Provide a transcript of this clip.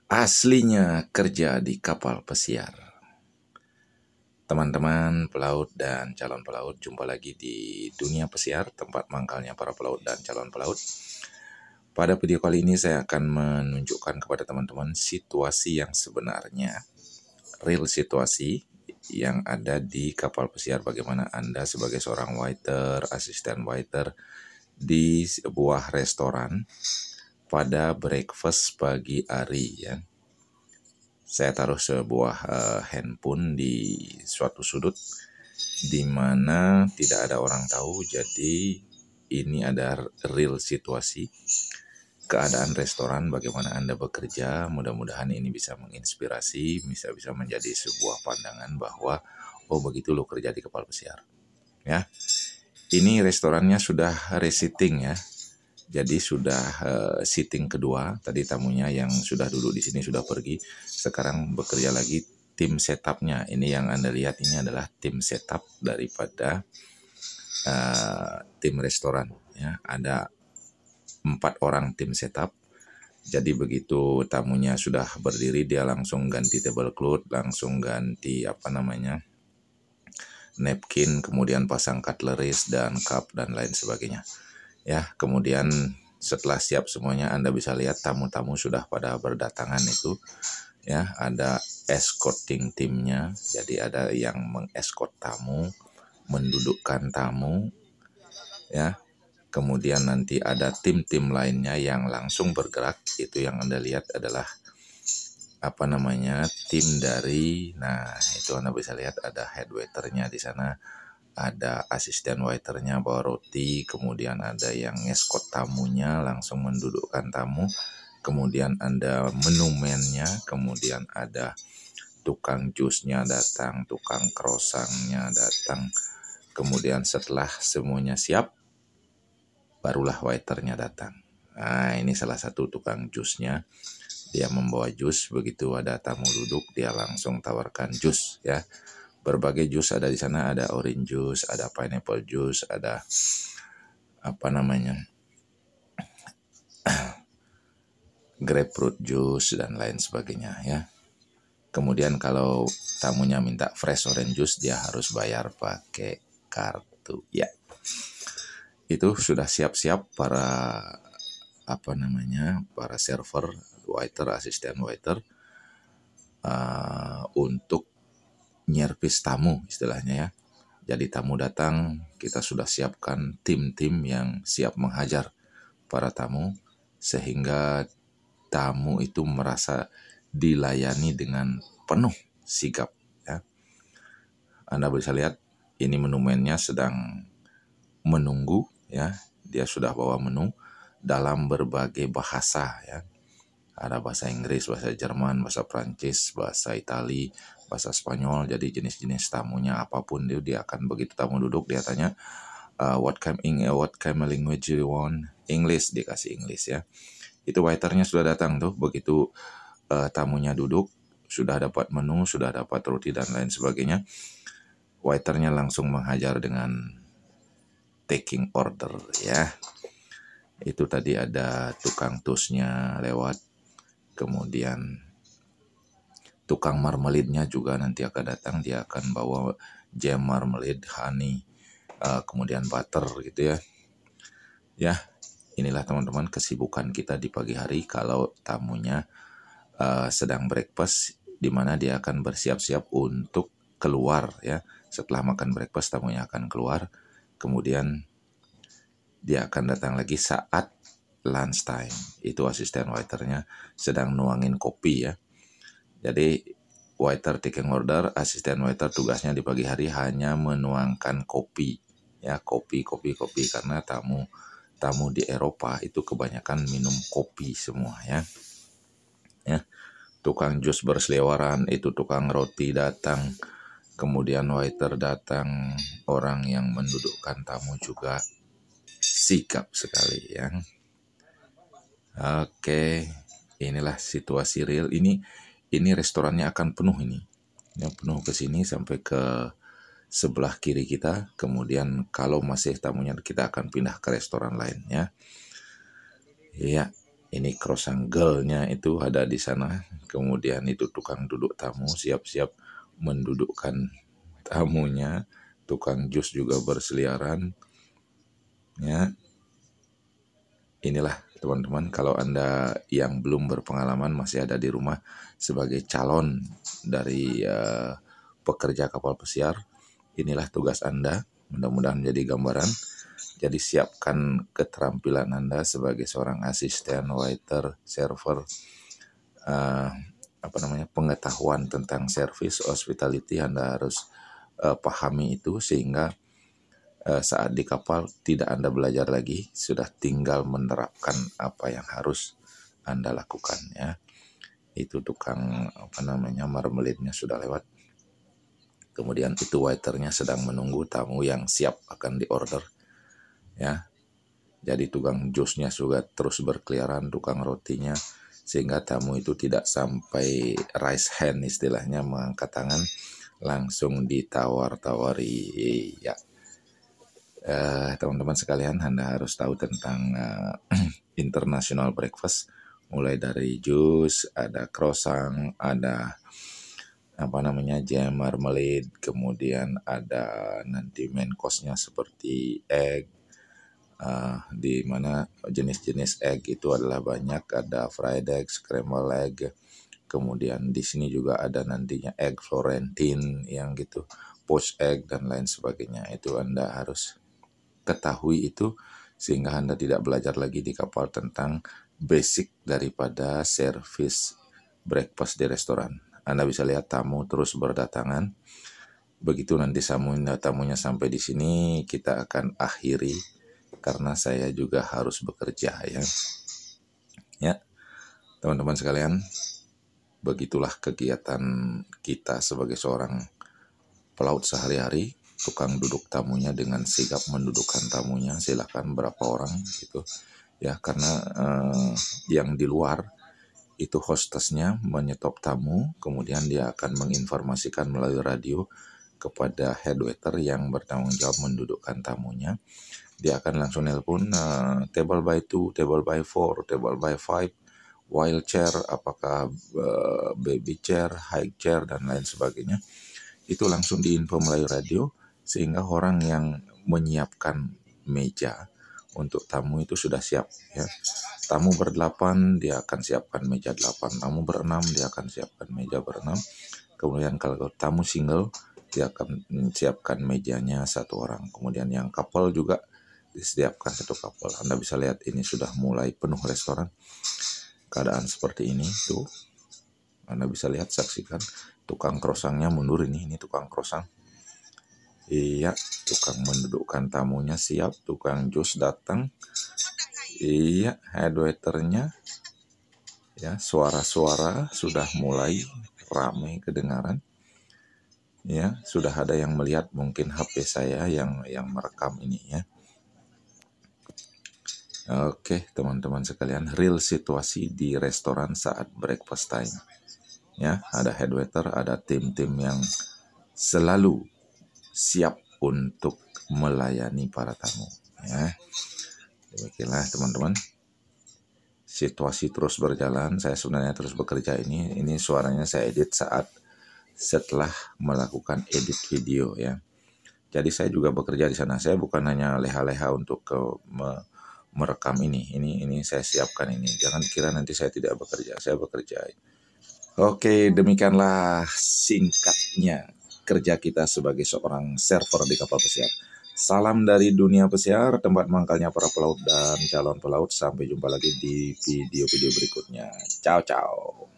Aslinya kerja di kapal pesiar. Teman-teman pelaut dan calon pelaut, jumpa lagi di dunia pesiar, tempat mangkalnya para pelaut dan calon pelaut. Pada video kali ini saya akan menunjukkan kepada teman-teman situasi yang sebenarnya, real situasi yang ada di kapal pesiar. Bagaimana Anda sebagai seorang waiter, asisten waiter di sebuah restoran pada breakfast pagi hari ya. Saya taruh sebuah handphone di suatu sudut di mana tidak ada orang tahu. Jadi ini ada real situasi keadaan restoran, bagaimana Anda bekerja. Mudah-mudahan ini bisa menginspirasi, bisa menjadi sebuah pandangan bahwa oh begitu lo kerja di kapal pesiar. Ya, ini restorannya sudah resitting ya. Jadi sudah sitting kedua, tadi tamunya yang sudah duduk di sini sudah pergi, sekarang bekerja lagi tim setupnya. Ini yang Anda lihat ini adalah tim setup daripada tim restoran. Ya, ada 4 orang tim setup. Jadi begitu tamunya sudah berdiri, dia langsung ganti tablecloth, langsung ganti napkin, kemudian pasang cutleries dan cup dan lain sebagainya. Ya, kemudian setelah siap semuanya, Anda bisa lihat tamu-tamu sudah pada berdatangan itu. Ya, ada escorting timnya. Jadi ada yang mengeskort tamu, mendudukkan tamu. Ya, kemudian nanti ada tim-tim lainnya yang langsung bergerak. Itu yang Anda lihat adalah tim dari. Nah, itu Anda bisa lihat ada head waiternya di sana. Ada asisten waiternya bawa roti, kemudian ada yang ngeskot tamunya, langsung mendudukkan tamu, kemudian ada menumennya, kemudian ada tukang jusnya datang, tukang croissantnya datang, kemudian setelah semuanya siap, barulah waiternya datang. Nah, ini salah satu tukang jusnya, dia membawa jus, begitu ada tamu duduk, dia langsung tawarkan jus ya. Berbagai jus ada di sana, ada orange juice, ada pineapple juice, ada grapefruit juice dan lain sebagainya ya. Kemudian kalau tamunya minta fresh orange juice, dia harus bayar pakai kartu ya. Itu sudah siap-siap para para server, waiter, asisten waiter untuk nyervis tamu istilahnya ya. Jadi tamu datang, kita sudah siapkan tim-tim yang siap menghajar para tamu sehingga tamu itu merasa dilayani dengan penuh sigap ya. Anda bisa lihat ini menumennya sedang menunggu ya. Dia sudah bawa menu dalam berbagai bahasa ya. Ada bahasa Inggris, bahasa Jerman, bahasa Prancis, bahasa Itali, bahasa Spanyol. Jadi jenis-jenis tamunya apapun dia akan, begitu tamu duduk dia tanya what kind of language you want? English, dikasih English ya. Itu waiternya sudah datang tuh, begitu tamunya duduk, sudah dapat menu, sudah dapat roti dan lain sebagainya. Waiternya langsung menghajar dengan taking order ya. Itu tadi ada tukang tosnya lewat. Kemudian tukang marmalade-nya juga nanti akan datang, dia akan bawa jam marmalade, honey, kemudian butter gitu ya. Ya, inilah teman-teman kesibukan kita di pagi hari kalau tamunya sedang breakfast, di mana dia akan bersiap-siap untuk keluar ya. Setelah makan breakfast tamunya akan keluar, kemudian dia akan datang lagi saat lunchtime. Itu asisten waiternya sedang nuangin kopi ya. Jadi waiter taking order, asisten waiter tugasnya di pagi hari hanya menuangkan kopi ya, kopi karena tamu di Eropa itu kebanyakan minum kopi semua ya. Ya. Tukang jus berseliweran, itu tukang roti datang, kemudian waiter datang, orang yang mendudukkan tamu juga sikap sekali ya. Oke, inilah situasi real. Ini restorannya akan penuh ini. Yang penuh ke sini sampai ke sebelah kiri kita. Kemudian kalau masih tamunya kita akan pindah ke restoran lain ya. Iya, Ini crossing girl-nya itu ada di sana. Kemudian itu tukang duduk tamu siap-siap mendudukkan tamunya. Tukang jus juga berseliaran. Ya, inilah teman-teman, kalau Anda yang belum berpengalaman masih ada di rumah sebagai calon dari pekerja kapal pesiar, inilah tugas Anda. Mudah-mudahan menjadi gambaran. Jadi siapkan keterampilan Anda sebagai seorang asisten, waiter, server, pengetahuan tentang service hospitality Anda harus pahami itu, sehingga saat di kapal tidak Anda belajar lagi, sudah tinggal menerapkan apa yang harus Anda lakukan ya. Itu tukang marmalade-nya sudah lewat. Kemudian itu waiternya sedang menunggu tamu yang siap akan diorder ya. Jadi tukang jusnya juga terus berkeliaran, tukang rotinya, sehingga tamu itu tidak sampai raise hand istilahnya, mengangkat tangan, langsung ditawar-tawari ya. Teman-teman sekalian, Anda harus tahu tentang international breakfast, mulai dari jus, ada croissant, ada jam, marmalade, kemudian ada nanti main course-nya seperti egg, di mana jenis-jenis egg itu adalah banyak, ada fried egg, scramble egg, kemudian di sini juga ada nantinya egg Florentine yang gitu, poached egg dan lain sebagainya. Itu Anda harus ketahui itu, sehingga Anda tidak belajar lagi di kapal tentang basic daripada service breakfast di restoran. Anda bisa lihat tamu terus berdatangan. Begitu nanti tamunya sampai di sini, kita akan akhiri karena saya juga harus bekerja ya. Ya, teman-teman sekalian, begitulah kegiatan kita sebagai seorang pelaut sehari-hari. Tukang duduk tamunya dengan sigap mendudukkan tamunya, silakan berapa orang gitu ya, karena yang di luar itu hostesnya menyetop tamu, kemudian dia akan menginformasikan melalui radio kepada head waiter yang bertanggung jawab mendudukkan tamunya. Dia akan langsung nelpon table by 2, table by 4, table by 5, wheelchair, apakah baby chair, high chair dan lain sebagainya. Itu langsung diinfo melalui radio, sehingga orang yang menyiapkan meja untuk tamu itu sudah siap ya. Tamu berdelapan, dia akan siapkan meja 8. Tamu berenam, dia akan siapkan meja berenam. Kemudian kalau tamu single, dia akan siapkan mejanya satu orang. Kemudian yang couple juga disediakan satu couple. Anda bisa lihat ini sudah mulai penuh restoran. Keadaan seperti ini tuh. Anda bisa lihat, saksikan tukang croissantnya mundur ini tukang croissant. Iya, tukang mendudukkan tamunya siap, tukang jus datang. Iya, head waiternya. Ya, suara-suara sudah mulai ramai kedengaran. Ya, sudah ada yang melihat mungkin HP saya yang merekam ini ya. Oke, teman-teman sekalian, real situasi di restoran saat breakfast time. Ya, ada head waiter, ada tim-tim yang selalu siap untuk melayani para tamu. Ya, demikianlah teman-teman. Situasi terus berjalan. Saya sebenarnya terus bekerja ini. Ini suaranya saya edit setelah melakukan edit video ya. Jadi saya juga bekerja di sana. Saya bukan hanya leha-leha untuk merekam ini. Ini saya siapkan ini. Jangan kira nanti saya tidak bekerja. Saya bekerja. Oke, demikianlah singkatnya kerja kita sebagai seorang server di kapal pesiar. Salam dari dunia pesiar, tempat mangkalnya para pelaut dan calon pelaut. Sampai jumpa lagi di video-video berikutnya. Ciao, ciao.